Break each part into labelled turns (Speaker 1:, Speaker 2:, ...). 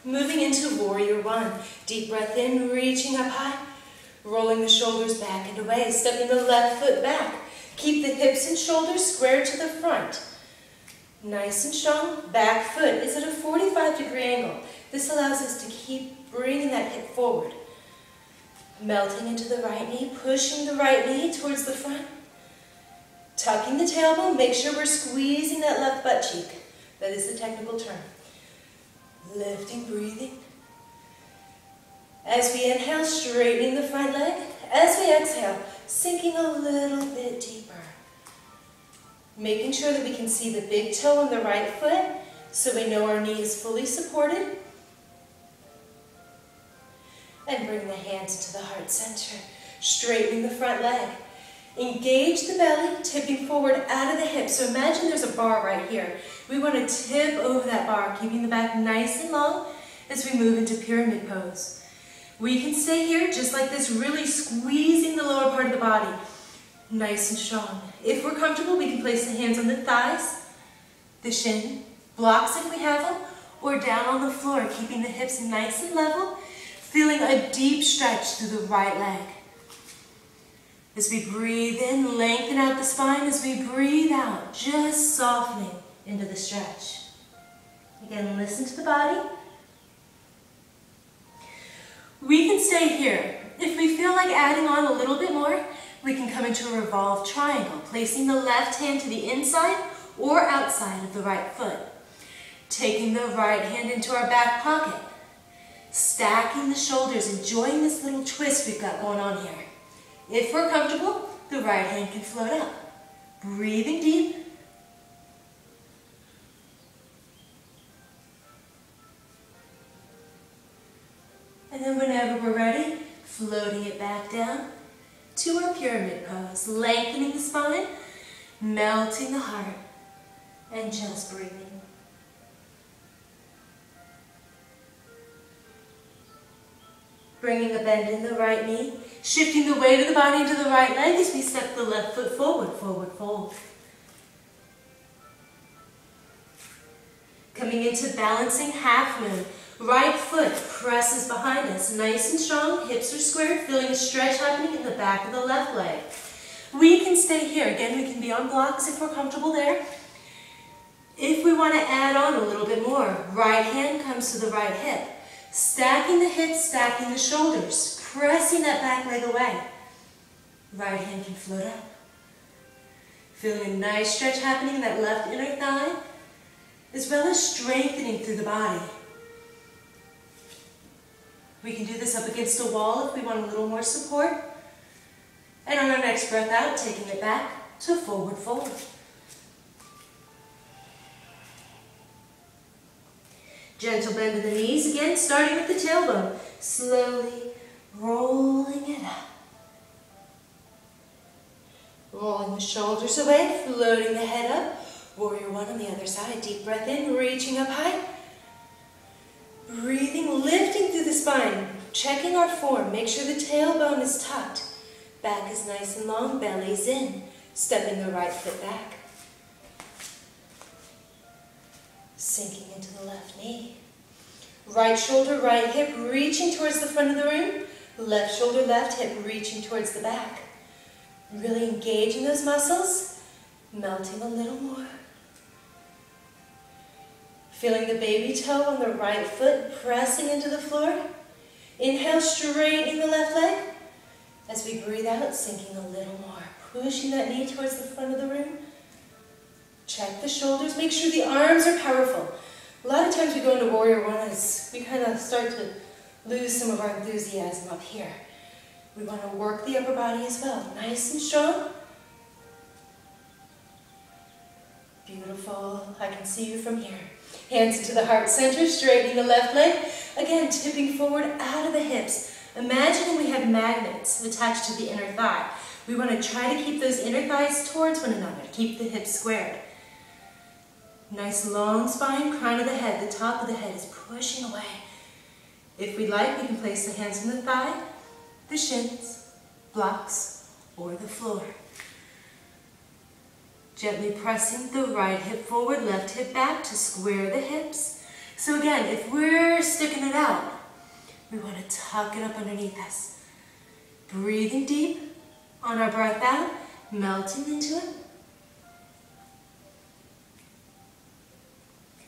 Speaker 1: Moving into warrior one. Deep breath in, reaching up high. Rolling the shoulders back and away. Stepping the left foot back. Keep the hips and shoulders square to the front. Nice and strong. Back foot is at a 45-degree angle. This allows us to keep bringing that hip forward. Melting into the right knee, pushing the right knee towards the front. Tucking the tailbone, make sure we're squeezing that left butt cheek. That is the technical term. Lifting, breathing. As we inhale, straightening the front leg. As we exhale, sinking a little bit deeper. Making sure that we can see the big toe on the right foot so we know our knee is fully supported. And bring the hands to the heart center, straightening the front leg. Engage the belly, tipping forward out of the hips. So imagine there's a bar right here. We want to tip over that bar, keeping the back nice and long as we move into pyramid pose. We can stay here just like this, really squeezing the lower part of the body. Nice and strong. If we're comfortable, we can place the hands on the thighs, the shin, blocks if we have them, or down on the floor, keeping the hips nice and level, feeling a deep stretch through the right leg. As we breathe in, lengthen out the spine. As we breathe out, just softening into the stretch. Again, listen to the body. We can stay here. If we feel like adding on a little bit more, we can come into a revolved triangle, placing the left hand to the inside or outside of the right foot. Taking the right hand into our back pocket. Stacking the shoulders, enjoying this little twist we've got going on here. If we're comfortable, the right hand can float up. Breathing deep. And then whenever we're ready, floating it back down to our pyramid pose. Lengthening the spine, melting the heart, and just breathing. Bringing a bend in the right knee, shifting the weight of the body into the right leg as we step the left foot forward, forward fold. Coming into balancing half moon. Right foot presses behind us, nice and strong, hips are squared, feeling a stretch happening in the back of the left leg. We can stay here. Again, we can be on blocks if we're comfortable there. If we want to add on a little bit more, right hand comes to the right hip. Stacking the hips, stacking the shoulders, pressing that back leg away. Right hand can float up. Feeling a nice stretch happening in that left inner thigh, as well as strengthening through the body. We can do this up against a wall if we want a little more support. And on our next breath out, taking it back to forward fold. Gentle bend of the knees, again, starting with the tailbone. Slowly rolling it up. Rolling the shoulders away, floating the head up. Warrior one on the other side. Deep breath in, reaching up high. Breathing, lifting through the spine. Checking our form. Make sure the tailbone is tucked. Back is nice and long, belly's in. Stepping the right foot back. Sinking into the left knee. Right shoulder, right hip reaching towards the front of the room. Left shoulder, left hip reaching towards the back. Really engaging those muscles. Melting a little more. Feeling the baby toe on the right foot pressing into the floor. Inhale, straightening the left leg. As we breathe out, sinking a little more. Pushing that knee towards the front of the room. Check the shoulders. Make sure the arms are powerful. A lot of times we go into warrior one as we kind of start to lose some of our enthusiasm up here. We want to work the upper body as well. Nice and strong. Beautiful. I can see you from here. Hands into the heart center, straightening the left leg. Again, tipping forward out of the hips. Imagining we have magnets attached to the inner thigh. We want to try to keep those inner thighs towards one another. Keep the hips squared. Nice long spine, crown of the head. The top of the head is pushing away. If we'd like, we can place the hands on the thigh, the shins, blocks, or the floor. Gently pressing the right hip forward, left hip back to square the hips. So again, if we're sticking it out, we want to tuck it up underneath us. Breathing deep on our breath out, melting into it.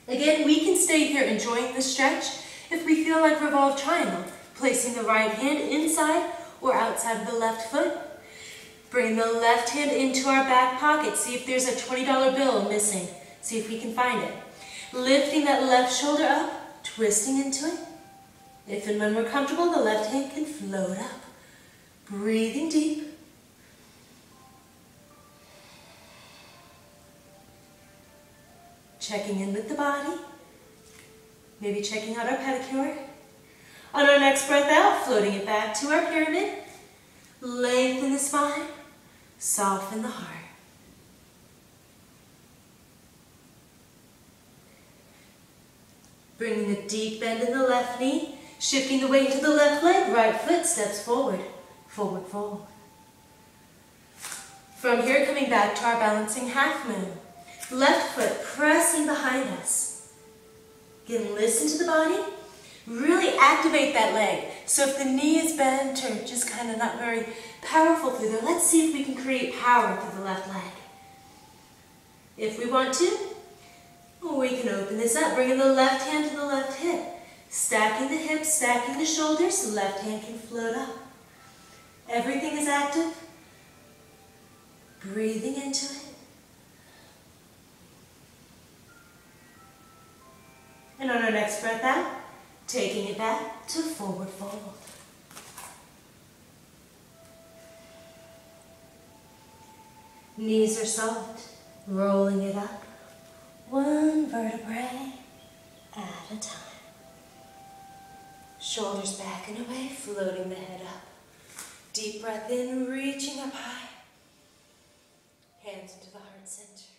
Speaker 1: Again, we can stay here enjoying the stretch if we feel like revolved triangle, placing the right hand inside or outside of the left foot. Bring the left hand into our back pocket. See if there's a $20 bill missing. See if we can find it. Lifting that left shoulder up, twisting into it. If and when we're comfortable, the left hand can float up. Breathing deep. Checking in with the body. Maybe checking out our pedicure. On our next breath out, floating it back to our pyramid. Lengthen the spine. Soften the heart. Bringing a deep bend in the left knee. Shifting the weight to the left leg. Right foot steps forward. Forward fold. From here, coming back to our balancing half moon. Left foot pressing behind us. Again, listen to the body. Really activate that leg. So if the knee is bent or just kind of not very powerful through there, let's see if we can create power through the left leg. If we want to, we can open this up, bringing the left hand to the left hip. Stacking the hips, stacking the shoulders, the left hand can float up. Everything is active. Breathing into it. And on our next breath out, taking it back to forward fold. Knees are soft, rolling it up, one vertebrae at a time. Shoulders back and away, floating the head up. Deep breath in, reaching up high. Hands into the heart center.